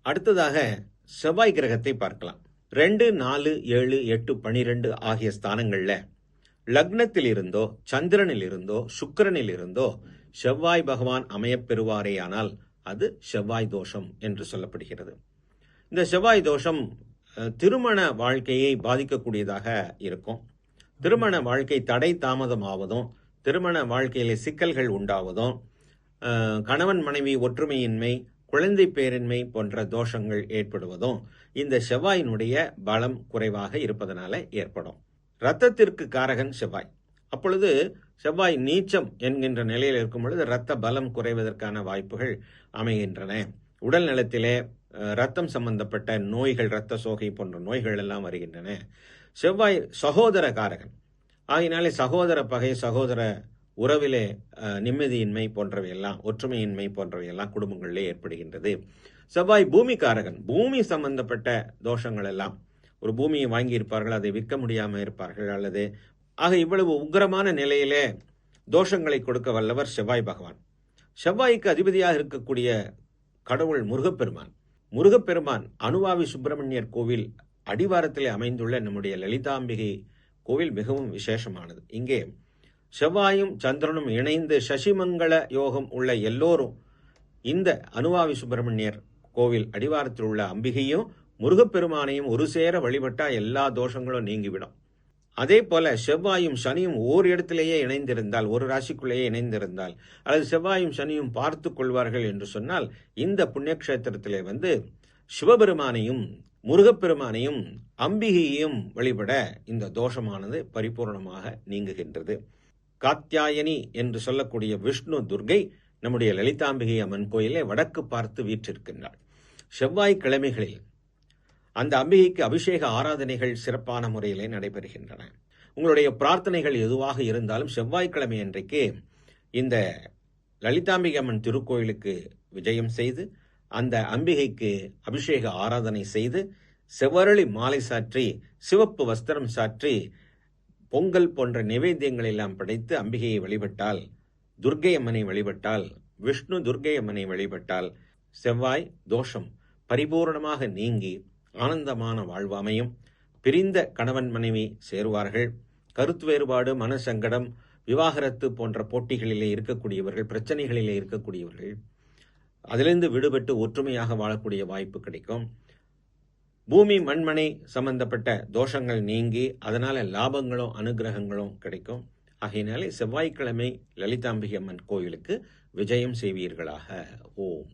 அடுத்ததாக செவ்வாய் கிரகத்தை பார்க்கலாம். 2, 4, 7, 8, 12 ஆகிய ஸ்தானங்கள்ல லக்னத்தில் இருந்தோ சந்திரனில் இருந்தோ சுக்கிரனில் இருந்தோ செவ்வாய் பகவான் அமையப்பெறுவாரேயானால் அது செவ்வாய் தோஷம் என்று சொல்லப்படுகிறது. இந்த செவ்வாய் தோஷம் திருமண வாழ்க்கையை பாதிக்கக்கூடியதாக இருக்கும். திருமண வாழ்க்கை தடை தாமதமாவதும், திருமண வாழ்க்கையிலே சிக்கல்கள் உண்டாவதும், கணவன் மனைவி ஒற்றுமையின்மை, குழந்தை பேரின்மை போன்ற தோஷங்கள் ஏற்படுவதும் இந்த செவ்வாயினுடைய பலம் குறைவாக இருப்பதனால ஏற்படும். இரத்தத்திற்கு காரகன் செவ்வாய். அப்பொழுது செவ்வாய் நீச்சம் என்கின்ற நிலையில் இருக்கும் பொழுது இரத்த பலம் குறைவதற்கான வாய்ப்புகள் அமைகின்றன. உடல் நலத்திலே இரத்தம் சம்பந்தப்பட்ட நோய்கள், இரத்த சோகை போன்ற நோய்கள் எல்லாம் வருகின்றன. செவ்வாய் சகோதர காரகன் ஆகினாலே சகோதர பகை, சகோதர உறவிலே நிம்மதியின்மை போன்றவையெல்லாம், ஒற்றுமையின்மை போன்றவையெல்லாம் குடும்பங்களிலே ஏற்படுகின்றது. செவ்வாய் பூமி காரகன். பூமி சம்பந்தப்பட்ட தோஷங்கள் எல்லாம், ஒரு பூமியை வாங்கியிருப்பார்கள், அதை விற்க முடியாமல் இருப்பார்கள், அல்லது ஆக இவ்வளவு உக்கிரமான நிலையிலே தோஷங்களை கொடுக்க வல்லவர் செவ்வாய் பகவான். செவ்வாய்க்கு அதிபதியாக இருக்கக்கூடிய கடவுள் முருகப்பெருமான். முருகப்பெருமான் அனுவாவி சுப்பிரமணியர் கோவில் அடிவாரத்திலே அமைந்துள்ள நம்முடைய லலிதாம்பிகை கோவில் மிகவும் விசேஷமானது. இங்கே செவ்வாயும் சந்திரனும் இணைந்து சசிமங்கள யோகம் உள்ள எல்லோரும் இந்த அனுவாவி சுப்பிரமணியர் கோவில் அடிவாரத்தில் உள்ள அம்பிகையும் முருகப்பெருமானையும் ஒரு சேர வழிபட்டா எல்லா தோஷங்களும் நீங்கிவிடும். அதே போல செவ்வாயும் சனியும் ஓர் இடத்திலேயே இணைந்திருந்தால், ஒரு ராசிக்குள்ளேயே இணைந்திருந்தால், அல்லது செவ்வாயும் சனியும் பார்த்து கொள்வார்கள் என்று சொன்னால், இந்த புண்ணியக்ஷேத்திரத்திலே வந்து சிவபெருமானையும் முருகப்பெருமானையும் அம்பிகையையும் வழிபட இந்த தோஷமானது பரிபூர்ணமாக நீங்குகின்றது. காத்யாயனி என்று சொல்லக்கூடிய விஷ்ணு துர்கை நம்முடைய லலிதாம்பிகை அம்மன் கோயிலே வடக்கு பார்த்து வீற்றிருக்கின்றாள். செவ்வாய் கிழமைகளில் அந்த அம்பிகைக்கு அபிஷேக ஆராதனைகள் சிறப்பான முறையிலே நடைபெறுகின்றன. உங்களுடைய பிரார்த்தனைகள் எதுவாக இருந்தாலும் செவ்வாய்க்கிழமை அன்றைக்கு இந்த லலிதாம்பிகை அம்மன் திருக்கோயிலுக்கு விஜயம் செய்து அந்த அம்பிகைக்கு அபிஷேக ஆராதனை செய்து செவ்வரளி மாலை சாற்றி சிவப்பு வஸ்திரம் சாற்றி பொங்கல் போன்ற நிவேத்தியங்கள் எல்லாம் படைத்து அம்பிகையை வழிபட்டால், துர்க்கை அம்மனை வழிபட்டால், விஷ்ணு துர்க்கை அம்மனை வழிபட்டால் செவ்வாய் தோஷம் பரிபூர்ணமாக நீங்கி ஆனந்தமான வாழ்வாமையும். பிரிந்த கணவன் மனைவி சேருவார்கள். கருத்து வேறுபாடு, மனசங்கடம், விவாகரத்து போன்ற போட்டிகளிலே இருக்கக்கூடியவர்கள், பிரச்சனைகளிலே இருக்கக்கூடியவர்கள் அதிலிருந்து விடுபட்டு ஒற்றுமையாக வாழக்கூடிய வாய்ப்பு கிடைக்கும். பூமி மண்மனை சம்பந்தப்பட்ட தோஷங்கள் நீங்கி அதனால லாபங்களும் அனுகிரகங்களும் கிடைக்கும். ஆகையினாலே செவ்வாய்க்கிழமை லலிதாம்பிகை அம்மன் கோயிலுக்கு விஜயம் செய்வீர்களாக. ஓம்.